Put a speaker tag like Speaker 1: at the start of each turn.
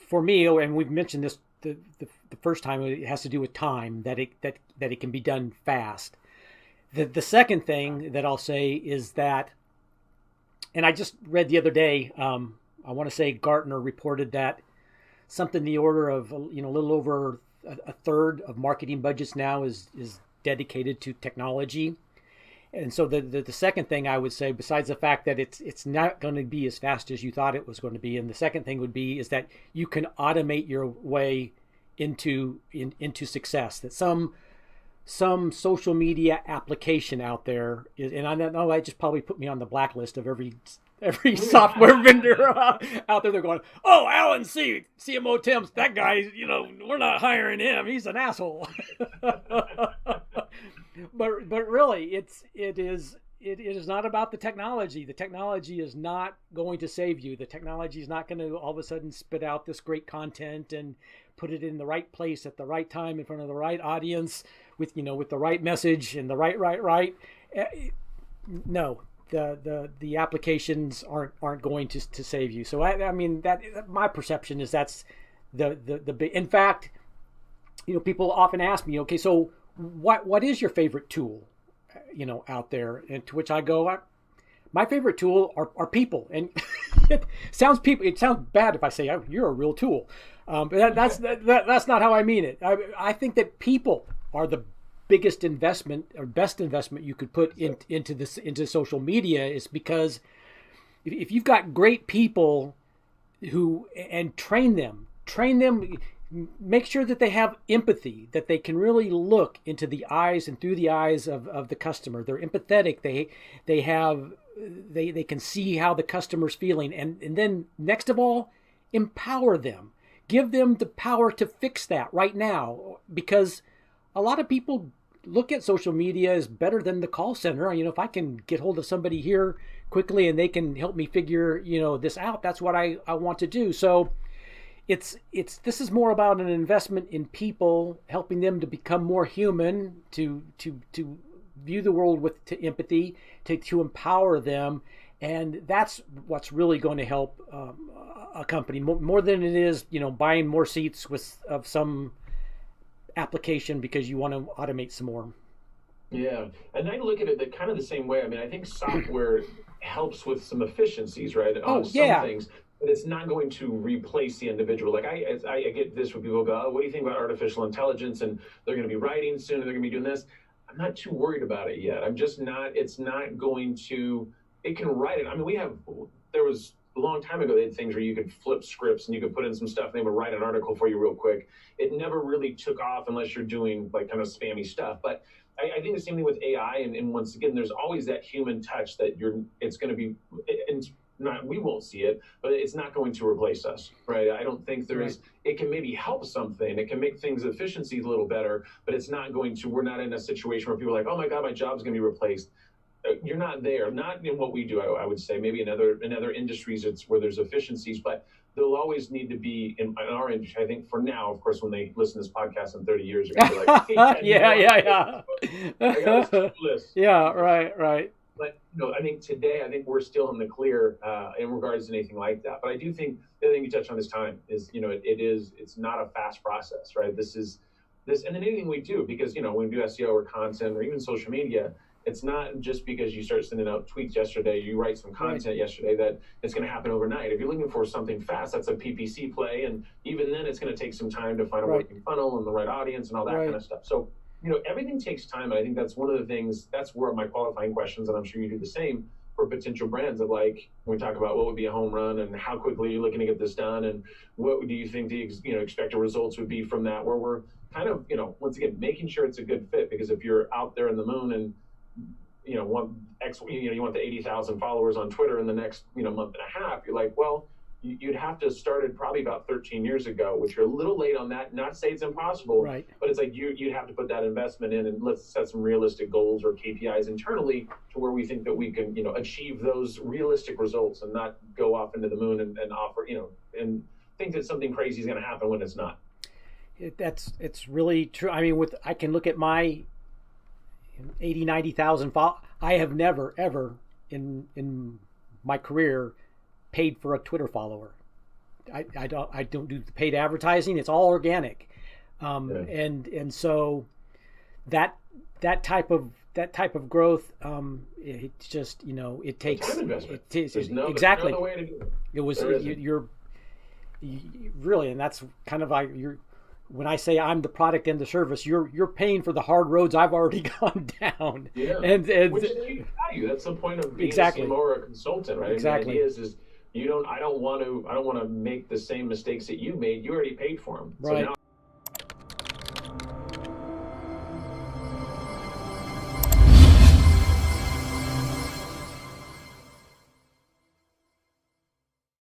Speaker 1: For me, and we've mentioned this the first time, it has to do with time, that it can be done fast. The second thing that I'll say is that, and I just read the other day, I want to say Gartner reported that something in the order of, a little over a third of marketing budgets now is dedicated to technology. And so the second thing I would say, besides the fact that it's not going to be as fast as you thought it was going to be, and the second thing would be is that you can automate your way into success. That some social media application out there is, and I know I just probably put me on the blacklist of every software vendor out there. They're going, oh, Alan C. CMOtemps, that guy, we're not hiring him. He's an asshole. But really, it is not about the technology. The technology is not going to save you. The technology is not going to all of a sudden spit out this great content and put it in the right place at the right time in front of the right audience with the right message and the right. No, the applications aren't going to save you. So I mean that my perception is that's the big. In fact, people often ask me, okay, so what is your favorite tool, out there? And to which I go, my favorite tool are people. And it sounds bad if I say, oh, you're a real tool, but that's not how I mean it. I think that people are the biggest investment or best investment you could put into social media, is because if you've got great people and train them, make sure that they have empathy, that they can really look into the eyes and through the eyes of the customer. They're empathetic. They can see how the customer's feeling. And then next of all, empower them. Give them the power to fix that right now, because a lot of people look at social media as better than the call center. If I can get hold of somebody here quickly and they can help me figure, this out, that's what I want to do. So this is more about an investment in people, helping them to become more human, to view the world with empathy, to empower them, and that's what's really going to help a company more than it is buying more seats of some application because you want to automate some more.
Speaker 2: Yeah, and I look at it kind of the same way. I mean, I think software helps with some efficiencies, right, on
Speaker 1: Oh
Speaker 2: some
Speaker 1: yeah,
Speaker 2: things, but it's not going to replace the individual. Like I get this when people go, oh, what do you think about artificial intelligence? And they're going to be writing soon, and they're going to be doing this. I'm not too worried about it yet. I'm just not. It's not going to. It can write it. I mean, there was a long time ago, they had things where you could flip scripts and you could put in some stuff and they would write an article for you real quick. It never really took off unless you're doing like kind of spammy stuff. But I think the same thing with AI. And once again, there's always that human touch that it's going to be, and not, we won't see it, but it's not going to replace us, right? I don't think there is, it can maybe help something. It can make things efficiencies a little better, but it's not going to, we're not in a situation where people are like, oh my God, my job's going to be replaced. You're not there, not in what we do. I would say maybe in other industries, it's where there's efficiencies, but there'll always need to be in our industry. I think for now, of course, when they listen to this podcast in 30 years, they're going to be like, hey,
Speaker 1: yeah.
Speaker 2: I got this list.
Speaker 1: Yeah, right.
Speaker 2: But I think today, I think we're still in the clear in regards to anything like that. But I do think the other thing you touched on this time is, it's not a fast process, right? This, and then anything we do, because when we do SEO or content or even social media, it's not just because you start sending out tweets yesterday, you write some content yesterday, that it's going to happen overnight. If you're looking for something fast, that's a PPC play, and even then, it's going to take some time to find a working funnel and the right audience and all that kind of stuff. So everything takes time, and I think that's one of the things. That's where my qualifying questions, and I'm sure you do the same for potential brands, of like when we talk about what would be a home run and how quickly you're looking to get this done, and what do you think the expected results would be from that, where we're kind of once again making sure it's a good fit. Because if you're out there in the moon and you want the 80,000 followers on Twitter in the next month and a half, you're like, well, you'd have to started probably about 13 years ago, which you're a little late on that. Not to say it's impossible, but it's like you'd have to put that investment in, and let's set some realistic goals or KPIs internally to where we think that we can achieve those realistic results, and not go off into the moon and offer and think that something crazy is going to happen when it's not.
Speaker 1: It's really true. I mean, I can look at my 90,000 I have never ever in my career paid for a Twitter follower. I don't do the paid advertising. It's all organic,
Speaker 2: Yeah.
Speaker 1: and so that type of growth, it's just, it takes
Speaker 2: Time investment.
Speaker 1: There's no
Speaker 2: exactly other way to do it.
Speaker 1: It was you really, and that's kind of like when I say I'm the product and the service, you're paying for the hard roads I've already gone down.
Speaker 2: Yeah,
Speaker 1: and
Speaker 2: which is huge value. That's the point of being
Speaker 1: exactly.
Speaker 2: a CMO or a consultant, right?
Speaker 1: Exactly.
Speaker 2: The idea is I don't want to make the same mistakes that you made. You already paid for them.
Speaker 1: Right.
Speaker 2: So now